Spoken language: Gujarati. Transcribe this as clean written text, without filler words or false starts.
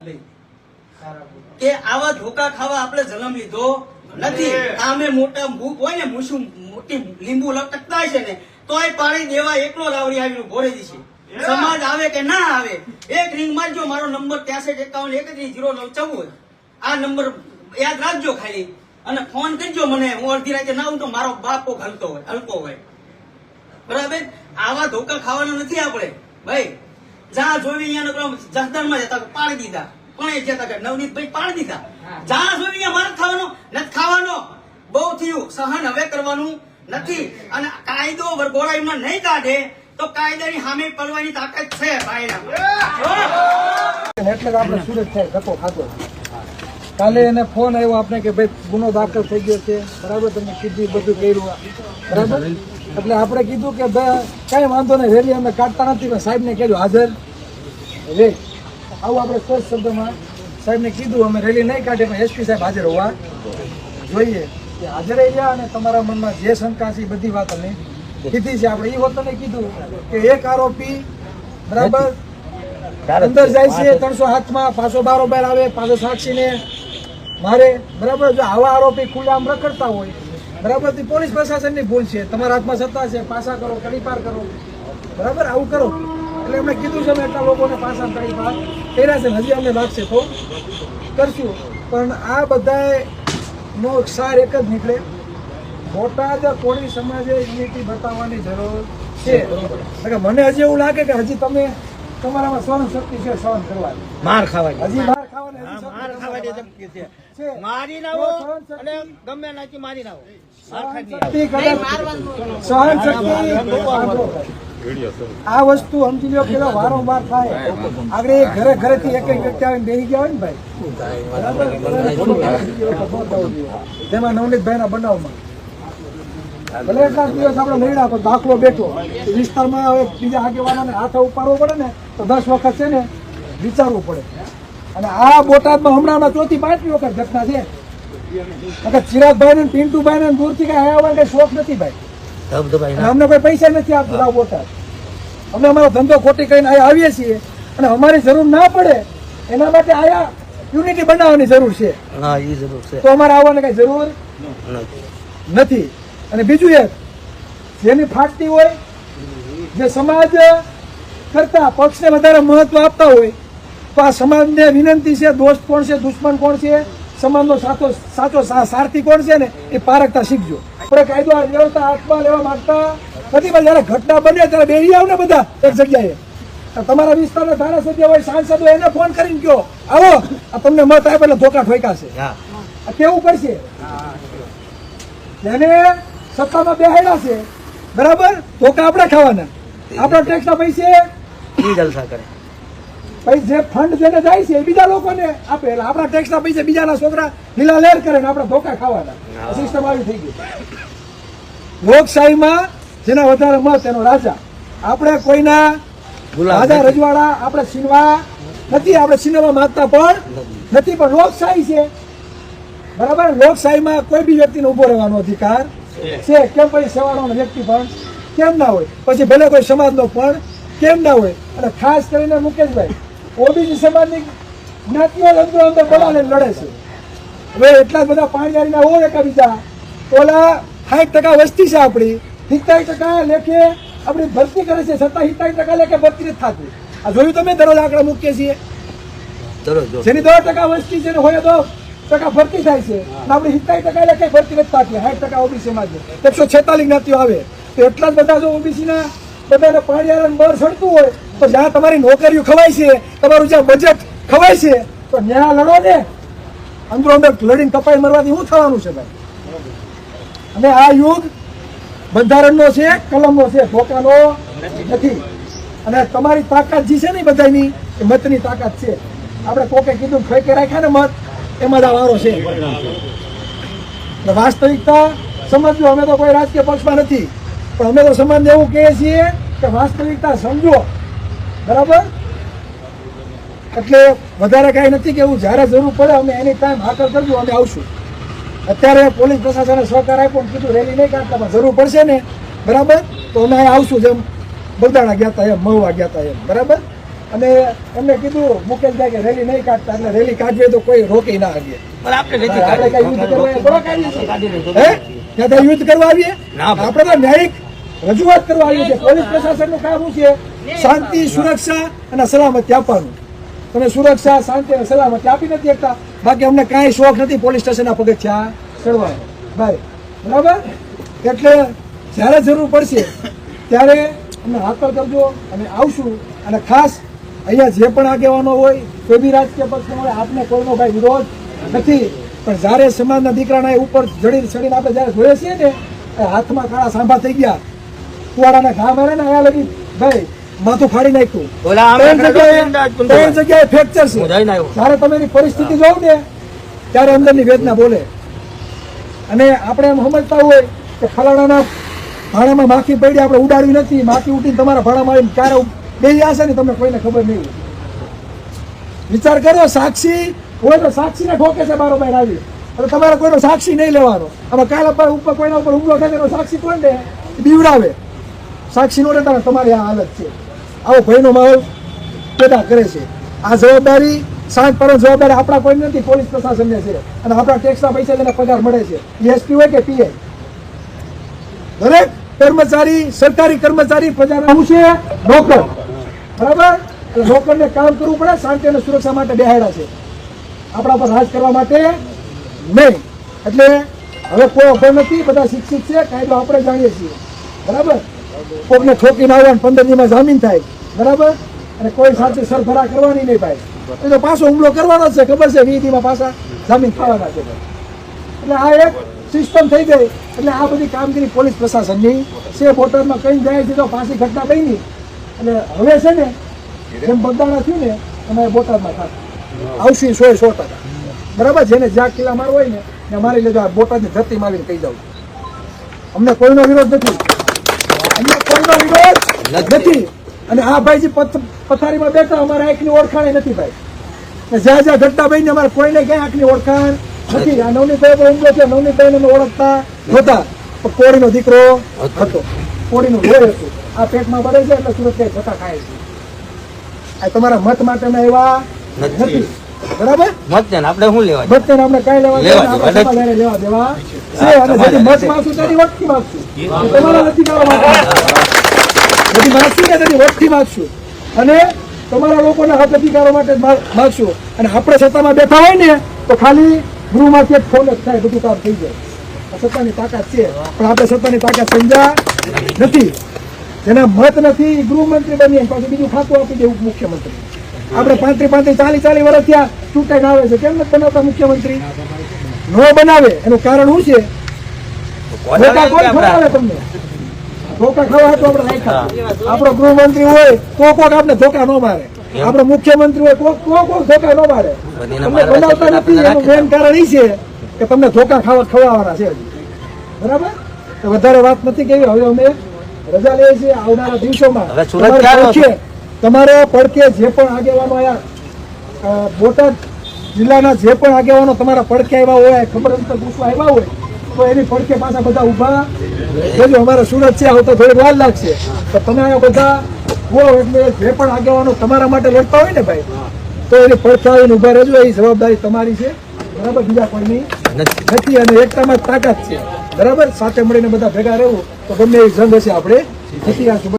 કે આવા ધોકા ખાવા આપણે જન્મ લીધો નથી. આમે મોટા ભૂખ હોય ને મૂછું મોટી લીંબુ લટકતા છે ને તોય પાણી દેવા એકલો રાવડી આવીને ભોરે દીશે. સમાજ આવે કે ના આવે એક રિંગ મારજો, મારો નંબર 6351310914 આ નંબર યાદ રાખજો ખાલી, અને ફોન કરજો મને. હું અડધી રાતે ના આવું તો મારો બાપો હલકો હોય. બરાબર? આવા ધોકા ખાવાના નથી આપણે ભાઈ. જ્યાં જોઈ અહીંયા જસદણમાં જતા પાડી દીધા, પણ એ જતા નવનીતભાઈ પાડી દીધા. જ્યાં જોઈ અહીંયા મારે ખાવાનો નથી ખાવાનો. બહુ થયું, સહન હવે કરવાનું નથી. અને કાયદો વરઘોડામાં નહીં કાઢે તો કાયદાની સામે પડવાની તાકાત છે ભાઈ. એટલે આપણે સુરત થાય ધક્કો ખાતો. કાલે એને ફોન આવ્યો આપણે કે ભાઈ ગુનો દાખલ થઈ ગયો છે, બરાબર, તમે કીધું બધું કર્યું, બરાબર. એટલે આપણે કીધું કે કઈ વાંધો નહીં, રેલી અમે કાઢતા નથી, પણ સાહેબને કીધું હાજર રે. આવું આપણે સ્પષ્ટ શબ્દમાં સાહેબને કીધું, અમે રેલી નહીં કાઢે પણ એસપી સાહેબ હાજર હોવા જોઈએ. કે હાજર રહ્યા અને તમારા મનમાં જે શંકા છે એ બધી વાત અમે કીધી છે. આપણે એ વખતે કીધું કે એક આરોપી બરાબર અંદર જાય છે 307 માં, પાછો બારોબાર આવે, પાછો સાક્ષીને મારે, બરાબર. જો આવા આરોપી ખુલ્લામ રખડતા હોય, બરાબર, તો પોલીસ પ્રશાસનની ભૂલ છે. તમારા હાથમાં સત્તા છે, પાછા કરો, તડીપાર કરો, બરાબર, આવું કરો. એટલે અમે કીધું છે, અમે એટલા લોકોને પાછા તડીપાર કર્યા છે, હજી અમને લાગશે તો કરશું. પણ આ બધાનો સાર એક જ નીકળે, બોટાદ કોળી સમાજે યુનિટી બતાવવાની જરૂર છે. મને હજી એવું લાગે કે હજી તમે તમારામાં સહન શક્તિ છે, સહન કરવાની, માર ખાવાની, હજી માર ખાવાની શક્તિ છે. મારી નાખો અને ગમે નાખી મારી નાખો. સહન શક્તિ આ વસ્તુ સમજી લો, પેલા વારંવાર થાય. આગળ ઘરે ઘરેથી એક વ્યક્તિ આવીને બેસી ગયા હોય ને ભાઈ, જેમાં નવનીતભાઈ ના બનાવમાં ભલે એટલા દિવસ આપણે લઈ રાખો, દાખલો બેઠો વિસ્તારમાં હવે બીજા આગેવાનોને હાથ ઉપાડવો પડે ને તો 10 વખત છે ને વિચારવું પડે. અને આ બોટાદમાં હમણાં 4થી 5મી વખત ઘટના છે. ચિરાગભાઈ ને પિન્ટુભાઈ ને દૂરથી કઈ આવવાનો કઈ શોખ નથી ભાઈ. અમને કોઈ પૈસા નથી આપતું આ બોટાદ. અમે અમારો ધંધો ખોટી કરીને અહીંયા આવીએ છીએ અને અમારી જરૂર ના પડે એના માટે આયા યુનિટી બનાવવાની જરૂર છે. તો અમારે આવવાની કઈ જરૂર નથી. અને બીજું એક, જેની ફાટતી હોય, જે સમાજ કરતા પક્ષને વધારે મહત્વ આપતા હોય, તો આ સમાજને વિનંતી છે, દોસ્ત કોણ છે, દુશ્મન કોણ છે, સમાજનો સાચો સારથી કોણ છે ને એ પારખતા શીખજો. આપણે કાયદો વ્યવસ્થા હાથમાં લેવા માંગતા નથી, પણ જયારે ઘટના બને ત્યારે બેસી આવ ને બધા એક જગ્યાએ. તમારા વિસ્તારના ધારાસભ્ય હોય, સાંસદ હોય, એને ફોન કરીને કહો આવો, આ તમને મત આપે એટલે ધોકા ઠોકાશે. આ કેવું પડશે? જેને સત્તામાં બેહાડ્યા છે, બરાબર, ધોકા આપણે ખાવાના, આપણા ટેક્સના પૈસે જલસા કરે. પછી જે ફંડ જેને જાય છે એ બીજા લોકોને આપે, એટલે આપણા ટેક્સના પૈસે બીજાના છોકરા લીલા લેર કરે ને આપણે ધોકા ખાવાના. સિસ્ટમ આવી થઈ ગઈ. લોકશાહીમાં જેના વધારે મત એનો રાજા. આપણે કોઈના રાજા રજવાડા આપણે છીનવા નથી, આપણે છીનવા માંગતા પણ નથી, પણ લોકશાહી છે, બરાબર. લોકશાહીમાં કોઈ બી વ્યક્તિને ઉભો રહેવાનો અધિકાર છે. કેમ પછી સેવાળાનો વ્યક્તિ પણ કેમ ના હોય, પછી ભલે કોઈ સમાજનો પણ કેમ ના હોય. અને ખાસ કરીને મુકેશભાઈ ઓબીસી સમાજની જ્ઞાતિઓ અંદર અંદર બોલાને લડે છે. હવે એટલા બધા પાણીયારીના હોય એકબીજા. ઓલા 60% વસ્તી છે આપણી, 70% લેખે આપણી ભરતી કરે છે, છતાં 70% લેખે ભરતી નથી થતી. આ જોયું તમે? દરરોજ આંકડા મૂકીએ છીએ, જેની 10% વસ્તી છે ને હોય 10% ભરતી થાય છે, આપણી 70% લેખે ભરતી નથી થતી. 60% ઓબીસી સમાજ, 146 જ્ઞાતિઓ આવે, તો એટલા જ બધા જો ઓબીસી ના બધાને પાણીયારાને બર ચડતું હોય, તો જ્યાં તમારી નોકરીઓ ખવાય છે, તમારું જ્યાં બજેટ ખવાય છે, તો ત્યાં લડો ને. અંદરો અંદર લડીને કપાઈ મરવાથી શું થવાનું છે ભાઈ? અને આ યુગ બંધારણનો છે, કલમનો છે, ધોકાનો નથી. અને તમારી તાકાત જે છે ને બધાની એ મતની તાકાત છે. આપણે કોકે કીધું ફેંકે રાખ્યા ને મત, એમાં જ આ વારો છે. વાસ્તવિકતા સમજજો. અમે તો કોઈ રાજકીય પક્ષમાં નથી, પણ અમે તો સમાજને એવું કહીએ છીએ કે વાસ્તવિકતા સમજો, બરાબર. એટલે વધારે કાંઈ નથી કેવું. જ્યારે જરૂર પડે અમે એની ટાઈમ હાકલ કરજો, અમે આવશું. અત્યારે પોલીસ પ્રશાસને સહકાર આપ્યો, કીધું રેલી નહીં કાઢતા, પણ જરૂર પડશે ને, બરાબર, તો અમે આવશું. જેમ બગદાણા ગયા હતા એમ, મહુવા ગયા હતા એમ, બરાબર. અને એમને કીધું મુકેશભાઈ કે રેલી નહીં કાઢતા, એટલે રેલી કાઢીએ તો કોઈ રોકી ના આવીએ. પણ આપણે નથી આપણે કઈ યુદ્ધ કરવા થોડા કાઢીએ છીએ? હે? ત્યાં તો યુદ્ધ કરવા આવીએ? ના ભાઈ. આપણે તો ન્યાયિક રજૂઆત કરવા આવીએ છીએ. પોલીસ પ્રશાસનનું કામ શું છે? શાંતિ, સુરક્ષા અને સલામતી આપવાનું. તમે સુરક્ષા, શાંતિ અને સલામતી આપી નથી શકતા. બાકી અમને કાંઈ શોખ નથી પોલીસ સ્ટેશનના પગથિયા ચડવાનો ભાઈ, બરાબર? એટલે જ્યારે જરૂર પડશે ત્યારે અમને હાકલ કરજો અને આવશું. અને ખાસ અહીંયા જે પણ આગેવાનો હોય, કોઈ બી રાજકીય પક્ષનો હોય, આપને કોઈનો ભાઈ વિરોધ નથી, પણ જ્યારે સમાજના દીકરાના ઉપર ચડીને આપણે જ્યારે જોઈએ છીએ ને, એ હાથમાં કાળા સાંભા થઈ ગયા, કુવાડાના ઘા મારે ને અહીંયા લગી ભાઈ માથું ફાડી નાખ્યું. ઓલા આમ ત્રણ જગ્યાએ ફ્રેક્ચર છે. હું જઈને આવ્યો. જ્યારે તમે એની પરિસ્થિતિ જોવ ને ત્યારે અંદરની વેદના બોલે. અને આપણે એમ સમજતા હોય કે ફલાણાના ભાડામાં માખી પડી, આપણે ઉડાડવી નથી, માખી ઉઠીને તમારા ભાડામાં આવીને ક્યારે બેસી હશે ને તમને કોઈને ખબર નહીં હોય. વિચાર કરો, સાક્ષી હોય તો સાક્ષીને ઠોકે છે બારોબાર આવી, એટલે તમારે કોઈનો સાક્ષી નહીં લેવાનો. હવે કાલ ઉપર કોઈના ઉપર હુમલો થાય એનો સાક્ષી કોણ દે? બીવડાવે. સાક્ષી નો રહેતા તમારી આ હાલત છે. આવો ભયનો માહોલ પેદા કરે છે. આ જવાબદારી સાંજ પર જવાબદારી આપણા કોઈ નથી, પોલીસ પ્રશાસનને છે. અને આપણા ટેક્સના પૈસા જેને પગાર મળે છે, એસપી હોય કે પીએ, દરેક કર્મચારી, સરકારી કર્મચારી પ્રજાના શું છે? નોકર, બરાબર? એટલે નોકરને કામ કરવું પડે, શાંતિ અને સુરક્ષા માટે બેહાડ્યા છે, આપણા પર રાજ કરવા માટે નહીં. એટલે હવે કોઈ અભય નથી, બધા શિક્ષિત છે, કાયદો આપણે જાણીએ છીએ, બરાબર? કોકને ઠોકીને આવવાનું 15 દીમાં જામીન થાય, બરાબર? અને કોઈ સાથે સરભરા કરવાની નહીં ભાઈ, એ તો પાછો હુમલો કરવાનો જ છે, ખબર છે? 20 દીમાં પાછા જામીન થવાના છે. એટલે આ એક સિસ્ટમ થઈ ગઈ. એટલે આ બધી કામગીરી પોલીસ પ્રશાસનની છે. બોટાદમાં કઈ જાય છે તો પાછી ઘટના બની. એટલે હવે છે ને જેમ બગદાણા થયું ને અમે બોટાદમાં થાય આવશું 100%, બરાબર? જેને જ્યાં કિલ્લા મારવો હોય ને મારી લેજો. આ બોટાદની ધરતીમાં આવીને કહી દઉં, અમને કોઈનો વિરોધ નથી, અમને કોઈનો વિરોધ નથી. અને આ ભાઈજી પથારીમાં બેઠા, અમારે આંખની ઓળખાણ નથી ભાઈ. જ્યાં જ્યાં ઘટના બની અમારે કોઈને ક્યાંય આંખની ઓળખાણ નથી. આ નવનીતભાઈ પર હુમલો છે, નવનીતભાઈને અમે ઓળખતા નહોતા, પણ કોળીનો દીકરો હતો, કોળીનું લોહી હતું. આ પેટમાં બળે છે એટલે સુરત ક્યાંય જતા ખાય છે. આ તમારા મત માટે અમે એવા નથી, બરાબર? મતદાન આપણે શું લેવા? મતદાન આપણે કાંઈ લેવા લેવા દેવા આપણે સમાધાને લેવા દેવા છે. અને જેથી મત માંગશું તેની વટથી માંગશું, તમારા નથી કરવા માટે. જેથી માંગશું ને તેની વટથી માંગશું, અને તમારા લોકોના હક અધિકારો માટે માંગશું. અને આપણે સત્તામાં બેઠા હોય ને તો ખાલી ગૃહમાંથી એક ફોન જ થાય, બધું કામ થઈ જાય. આ સત્તાની તાકાત છે, પણ આપણે સત્તાની તાકાત સમજ્યા નથી. જેના મત નથી ગૃહમંત્રી બનીએ, પાછું બીજું ખાતું આપી દે મુખ્યમંત્રી. આપણે 35 40 વર્ષ થયા ચૂંટાઈને આવે છે, કેમ નથી બનાવતા મુખ્યમંત્રી? નો બનાવે એનું કારણ શું છે? ધોકા કોણ ખવડાવે તમને? ધોકા ખાવા તો આપણે રાખ્યા. આપણો ગૃહમંત્રી હોય તો કોક આપણે ધોકા ન મારે, આપણો મુખ્યમંત્રી હોય કોક ધોકા ન મારે. તમને બનાવતા નથી એનું મેન કારણ એ છે કે તમને ધોકા ખવડાવવાના છે, બરાબર? તો વધારે વાત નથી કેવી. હવે અમે રજા લઈએ છીએ. આવનારા દિવસોમાં તમારે પડકે જે પણ આગેવાનો આવ્યા, બોટાદ જિલ્લાના જે પણ આગેવાનો તમારા પડકે આવ્યા હોય, ખબર અંતર પૂછવા આવ્યા હોય, તો એની પડકે પાછા બધા ઊભા રહેજો. અમારે સુરત છે, આવતા થોડીક વાર લાગશે, તો તમે આ બધા હો. એટલે જે પણ આગેવાનો તમારા માટે લડતા હોય ને ભાઈ, તો એની પડકે આવીને ઊભા રહેજો. એ જવાબદારી તમારી છે, બરાબર? બીજા કોઈની નથી. અને એકતામાં જ તાકાત છે, બરાબર? સાથે મળીને બધા ભેગા રહેવું તો ગમે એવી જંગ હશે આપણે જીતી આવશું.